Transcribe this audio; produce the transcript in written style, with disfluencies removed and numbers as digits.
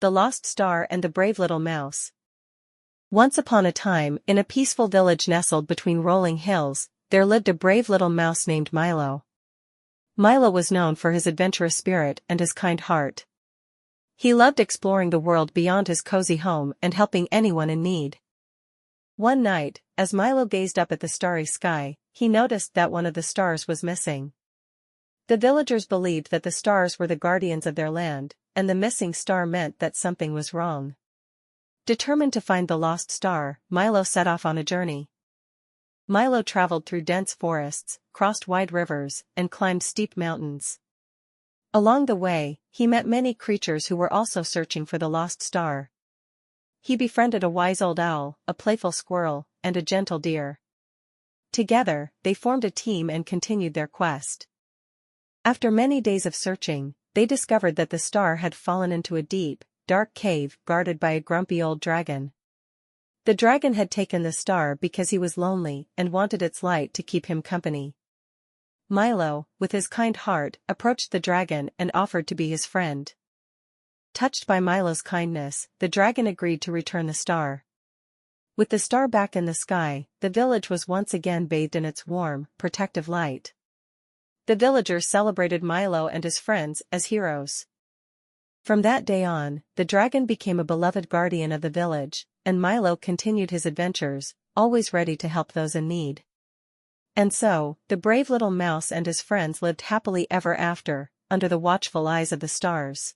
The Lost Star and the Brave Little Mouse. Once upon a time, in a peaceful village nestled between rolling hills, there lived a brave little mouse named Milo. Milo was known for his adventurous spirit and his kind heart. He loved exploring the world beyond his cozy home and helping anyone in need. One night, as Milo gazed up at the starry sky, he noticed that one of the stars was missing. The villagers believed that the stars were the guardians of their land, and the missing star meant that something was wrong. Determined to find the lost star, Milo set off on a journey. Milo traveled through dense forests, crossed wide rivers, and climbed steep mountains. Along the way, he met many creatures who were also searching for the lost star. He befriended a wise old owl, a playful squirrel, and a gentle deer. Together, they formed a team and continued their quest. After many days of searching, they discovered that the star had fallen into a deep, dark cave guarded by a grumpy old dragon. The dragon had taken the star because he was lonely and wanted its light to keep him company. Milo, with his kind heart, approached the dragon and offered to be his friend. Touched by Milo's kindness, the dragon agreed to return the star. With the star back in the sky, the village was once again bathed in its warm, protective light. The villagers celebrated Milo and his friends as heroes. From that day on, the dragon became a beloved guardian of the village, and Milo continued his adventures, always ready to help those in need. And so, the brave little mouse and his friends lived happily ever after, under the watchful eyes of the stars.